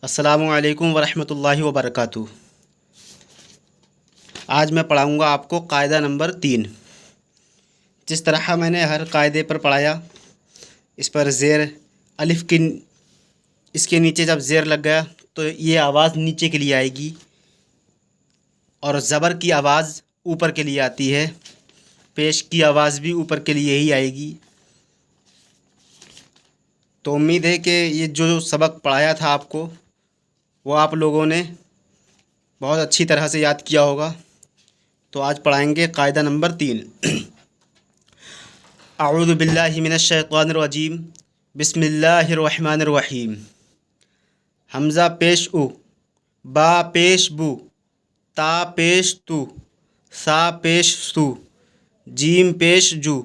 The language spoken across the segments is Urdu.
السلام علیکم ورحمۃ اللہ وبرکاتہ۔ آج میں پڑھاؤں گا آپ کو قاعدہ نمبر 3۔ جس طرح میں نے ہر قاعدے پر پڑھایا، اس پر زیر الف کی اس کے نیچے جب زیر لگ گیا تو یہ آواز نیچے کے لیے آئے گی، اور زبر کی آواز اوپر کے لیے آتی ہے، پیش کی آواز بھی اوپر کے لیے ہی آئے گی۔ تو امید ہے کہ یہ جو سبق پڑھایا تھا آپ کو وہ آپ لوگوں نے بہت اچھی طرح سے یاد کیا ہوگا۔ تو آج پڑھائیں گے قاعدہ نمبر 3۔ اعوذ باللہ من الشیطان الرجیم، بسم اللہ الرحمن الرحیم۔ حمزہ پیش او، با پیش بو، تا پیش تو، سا پیش سو، جیم پیش جو،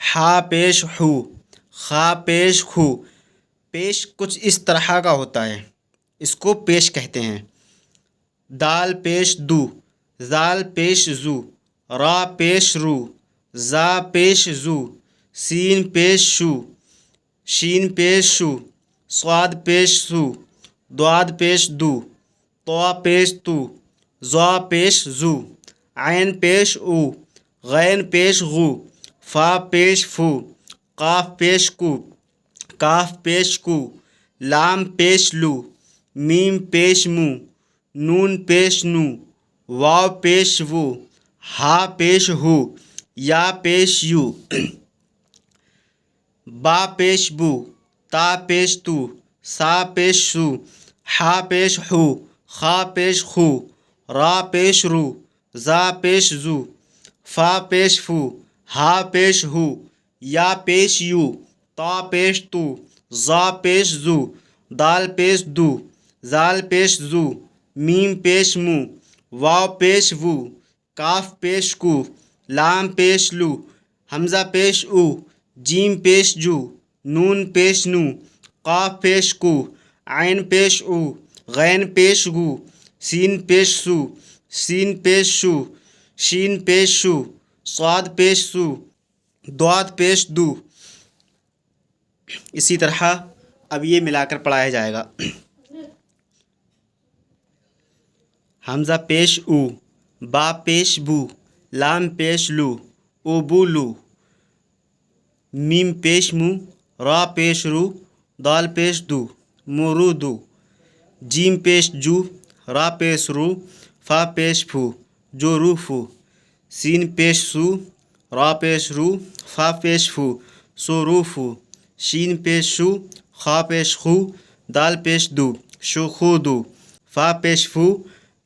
ہا پیش ہو، خا پیش خو۔ پیش کچھ اس طرح کا ہوتا ہے، اس کو پیش کہتے ہیں۔ دال پیش دو، زال پیش زو، را پیش رو، زا پیش زو، سین پیش شو، شین پیش شو، صاد پیش سو، دواد پیش دو، طا پیش تو، زا پیش زو، عین پیش او، غین پیش غو، فا پیش فو، قاف پیش کو، کاف پیش کو، لام پیش لو، میم پیش مو، نون پیش نو، واو پیش وو، ہا پیش ہو، یا پیش یو، با پیش بو، تا پیش تو، سا پیش سو، ہا پیش ہو، خا پیش خو، را پیش رو، زا پیش زو، فا پیش فو، ہا پیش ہو، یا پیش یو، تا پیش تو، زا پیش زو، دال پیش دو، زال پیش زو، میم پیش مو، واو پیش وو، کاف پیش کو، لام پیش لو، حمزہ پیش او، جیم پیش جو، نون پیش نو، قاف پیش کو، عین پیش او، غین پیش گو، سین پیش سو، سین پیش شو، شین پیش شو، صاد پیش سو، دواد پیش دو۔ اسی طرح اب یہ ملا کر پڑھایا جائے گا۔ حمزہ پیش او، با پیش بو، لام پیش لو، او بو لو، میم پیش مو، را پیش رو، دال پیش دو، مورو دو، جیم پیش جو، را پیش رو، فا پیش فو، جو رو فو، سین پیش سو، را پیش رو، فا پیش فو، سو رو فو، شین پیش شو، خا پیش خو، دال پیش دو، شو خو دو، فا پیش فو،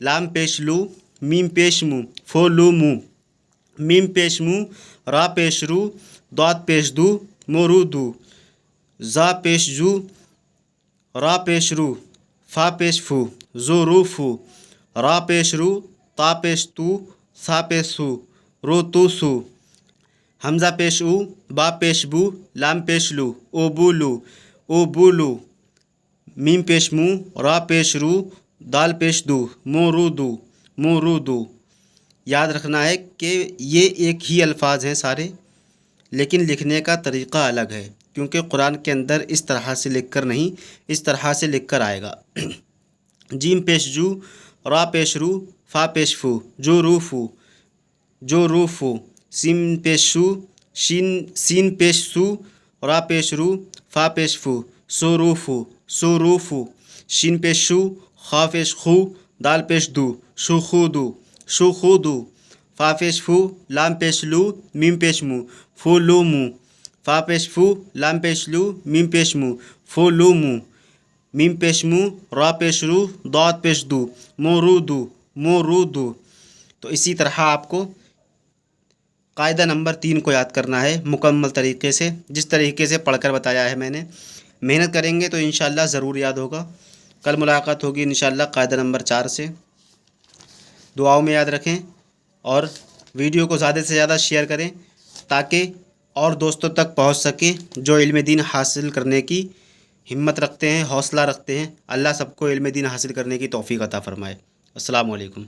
لام پیش لو، میم پیش مو، فو لو مو، میم پیش مو، را پیش رو، دواد پیش دو، مورو دو، زا پیش جو، را پیش رو، فا پیش فو، زو رو فو، را پیش رو، تا پیش تو، سا پیش سو، رو تو سو، حمزہ پیش او، با پیش بو، لام پیش لو، او بو لو، او بو لو، میم پیش مو، را پیش رو، دال پیش دو، مورو دو، مورو دو۔ یاد رکھنا ہے کہ یہ ایک ہی الفاظ ہیں سارے، لیکن لکھنے کا طریقہ الگ ہے، کیونکہ قرآن کے اندر اس طرح سے لکھ کر نہیں، اس طرح سے لکھ کر آئے گا۔ جیم پیش جو، را پیش رو، فا پیش فو، جو رو فو، جو رو فو، سین پیش شو، سین پیش سو، را پیش رو، فا پیش فو، سو رو فو، سو رو فو، شین پیش شو، خا پیش خو، دال پیش دو، شو خو دو، شو خو دو، فا پیش فو، لام پیش لو، میم پیش مو، فو لو مو، فا پیش فو، لام پیش لو، میم پیش مو، فو لو مو، میم پیش مو، را پیش رو، دواد پیش دو، مو رو دو، مو رو دو۔ تو اسی طرح آپ کو قاعدہ نمبر 3 کو یاد کرنا ہے مکمل طریقے سے، جس طریقے سے پڑھ کر بتایا ہے میں نے۔ محنت کریں گے تو انشاءاللہ ضرور یاد ہوگا۔ کل ملاقات ہوگی انشاءاللہ قاعدہ نمبر 4 سے۔ دعاؤں میں یاد رکھیں، اور ویڈیو کو زیادہ سے زیادہ شیئر کریں تاکہ اور دوستوں تک پہنچ سکیں جو علم دین حاصل کرنے کی ہمت رکھتے ہیں، حوصلہ رکھتے ہیں۔ اللہ سب کو علم دین حاصل کرنے کی توفیق عطا فرمائے۔ السلام علیکم۔